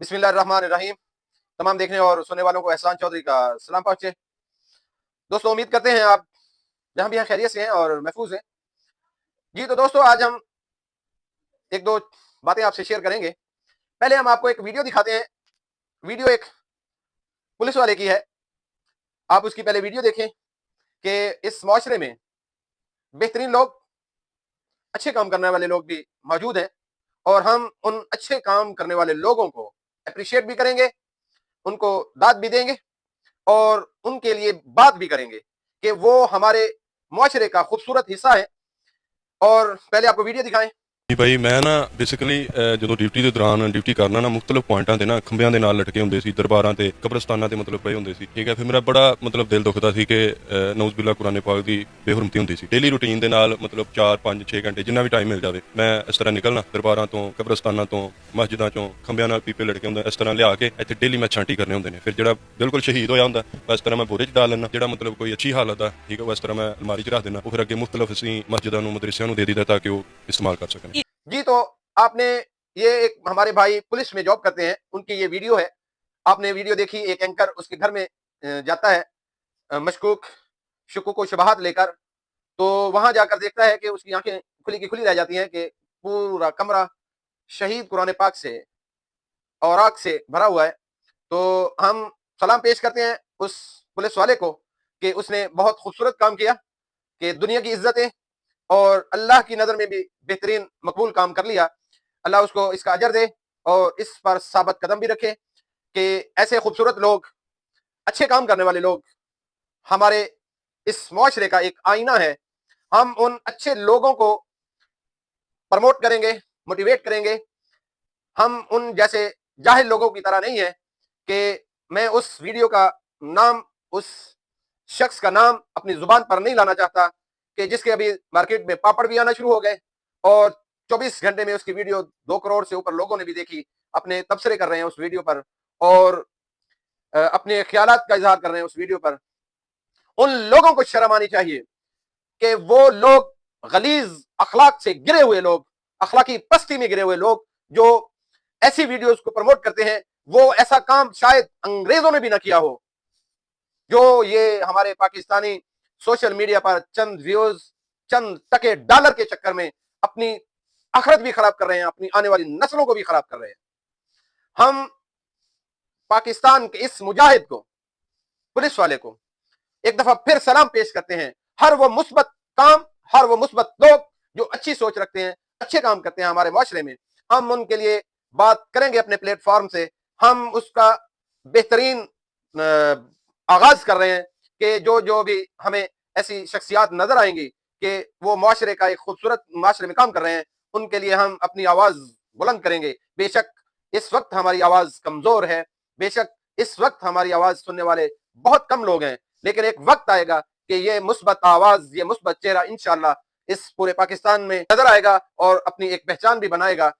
बिस्मिल्लाहिर्रहमानिर्रहीम। तमाम देखने और सुनने वालों को एहसान चौधरी का सलाम पहुंचे। दोस्तों, उम्मीद करते हैं आप जहां भी हैं खैरियत से हैं और महफूज हैं। जी तो दोस्तों, आज हम एक दो बातें आपसे शेयर करेंगे। पहले हम आपको एक वीडियो दिखाते हैं। वीडियो एक पुलिस वाले की है। आप उसकी पहले वीडियो देखें कि इस मुआशरे में बेहतरीन लोग, अच्छे काम करने वाले लोग भी मौजूद हैं और हम उन अच्छे काम करने वाले लोगों को अप्रिशिएट भी करेंगे, उनको दाद भी देंगे और उनके लिए बात भी करेंगे कि वो हमारे मुआशरे का खूबसूरत हिस्सा है। और पहले आपको वीडियो दिखाएं। ਜੀ ਭਾਈ ਮੈਂ ਨਾ ਬੇਸਿਕਲੀ ਜਦੋਂ ਡਿਊਟੀ ਦੇ ਦੌਰਾਨ ਡਿਊਟੀ ਕਰਨਾ ਨਾ ਮੁxtਲਫ ਪੁਆਇੰਟਾਂ ਤੇ ਨਾ ਖੰਭਿਆਂ ਦੇ ਨਾਲ ਲਟਕੇ ਹੁੰਦੇ ਸੀ, ਦਰਬਾਰਾਂ ਤੇ ਕਬਰਸਤਾਨਾਂ ਤੇ ਮਤਲਬ ਪਏ ਹੁੰਦੇ ਸੀ। ਠੀਕ ਹੈ, ਫਿਰ ਮੇਰਾ ਬੜਾ ਮਤਲਬ ਦਿਲ ਦੁਖਦਾ ਸੀ ਕਿ ਨਊਜ਼ਬਿਲਾ ਕੁਰਾਨ ਪਾਕ ਦੀ ਬੇਹੁਰਮਤੀ ਹੁੰਦੀ ਸੀ। ਡੇਲੀ ਰੂਟੀਨ ਦੇ ਨਾਲ ਮਤਲਬ 4 5 6 ਘੰਟੇ ਜਿੰਨਾ ਵੀ ਟਾਈਮ ਮਿਲ ਜਾਵੇ ਮੈਂ ਇਸ ਤਰ੍ਹਾਂ ਨਿਕਲਣਾ, ਦਰਬਾਰਾਂ ਤੋਂ, ਕਬਰਸਤਾਨਾਂ ਤੋਂ, ਮਸਜਿਦਾਂ ਚੋਂ ਖੰਭਿਆਂ ਨਾਲ ਪੀਪੇ ਲਟਕੇ ਹੁੰਦੇ ਇਸ ਤਰ੍ਹਾਂ ਲਿਆ ਕੇ ਇੱਥੇ ਡੇਲੀ ਮੈਂ ਛਾਂਟੀ ਕਰਨੇ ਹੁੰਦੇ ਨੇ। ਫਿਰ ਜਿਹੜਾ ਬਿਲਕੁਲ ਸ਼ਹੀਦ ਹੋਇਆ ਹੁੰਦਾ ਇਸ ਤਰ੍ਹਾਂ ਮੈਂ ਬੋਰੇ 'ਚ ਡਾਲ ਲੈਣਾ। ਜਿਹੜਾ ਮਤਲਬ ਕੋਈ ਅੱਛੀ ਹਾਲਤ ਆ, ਠੀਕ ਹੈ, ਉਹ ਇਸ ਤਰ੍ਹਾਂ ਮੈਂ ਅਲਮਾਰੀ 'ਚ ਰੱਖ ਦੇਣਾ। ਉਹ ਫਿਰ ਅੱਗੇ ਮੁxtਲਫ ਅਸੀਂ ਮਸਜਿਦਾਂ ਨੂੰ, ਮਦਰਸਿਆਂ ਨੂੰ ਦੇ ਦਿੱਤਾ ਤਾਂ ਕਿ ਉਹ ਇਸਤੇਮਾਲ ਕਰ ਸਕਣ। जी तो आपने ये एक हमारे भाई पुलिस में जॉब करते हैं, उनकी ये वीडियो है। आपने वीडियो देखी, एक एंकर उसके घर में जाता है मशकूक शुकूक व शुबहात लेकर। तो वहां जाकर देखता है कि उसकी आंखें खुली की खुली रह जाती हैं कि पूरा कमरा शहीद कुरान पाक से और आग से भरा हुआ है। तो हम सलाम पेश करते हैं उस पुलिस वाले को कि उसने बहुत खूबसूरत काम किया, कि दुनिया की इज्जतें और अल्लाह की नज़र में भी बेहतरीन मकबूल काम कर लिया। अल्लाह उसको इसका अजर दे और इस पर साबित कदम भी रखे कि ऐसे खूबसूरत लोग, अच्छे काम करने वाले लोग हमारे इस मुआशरे का एक आईना है। हम उन अच्छे लोगों को प्रमोट करेंगे, मोटिवेट करेंगे। हम उन जैसे जाहिल लोगों की तरह नहीं है कि मैं उस वीडियो का नाम, उस शख्स का नाम अपनी जुबान पर नहीं लाना चाहता कि जिसके अभी मार्केट में पापड़ भी आना शुरू हो गए और 24 घंटे में उसकी वीडियो 2 करोड़ से ऊपर लोगों ने भी देखी, अपने तबसरे कर रहे हैं उस वीडियो पर और अपने ख्यालात का इजहार कर रहे हैं उस वीडियो पर। उन लोगों को शर्म आनी चाहिए कि वो लोग, गलीज अखलाक से गिरे हुए लोग, अखलाकी पस्ती में गिरे हुए लोग जो ऐसी वीडियोस को प्रमोट करते हैं, वो ऐसा काम शायद अंग्रेजों ने भी ना किया हो। जो ये हमारे पाकिस्तानी सोशल मीडिया पर चंद व्यूज, चंद टके डॉलर के चक्कर में अपनी आखिरत भी खराब कर रहे हैं, अपनी आने वाली नस्लों को भी खराब कर रहे हैं। हम पाकिस्तान के इस मुजाहिद को, पुलिस वाले को एक दफा फिर सलाम पेश करते हैं। हर वो मुस्बत काम, हर वो मुस्बत लोग जो अच्छी सोच रखते हैं, अच्छे काम करते हैं हमारे मुआशरे में, हम उनके लिए बात करेंगे अपने प्लेटफॉर्म से। हम उसका बेहतरीन आगाज कर रहे हैं कि जो जो भी हमें ऐसी शख्सियात नजर आएंगी कि वो मुआशरे का एक खूबसूरत मुआशरे में काम कर रहे हैं, उनके लिए हम अपनी आवाज बुलंद करेंगे। बेशक इस वक्त हमारी आवाज कमजोर है, बेशक इस वक्त हमारी आवाज सुनने वाले बहुत कम लोग हैं, लेकिन एक वक्त आएगा कि ये मुस्बत आवाज, ये मुस्बत चेहरा इंशाअल्लाह इस पूरे पाकिस्तान में नजर आएगा और अपनी एक पहचान भी बनाएगा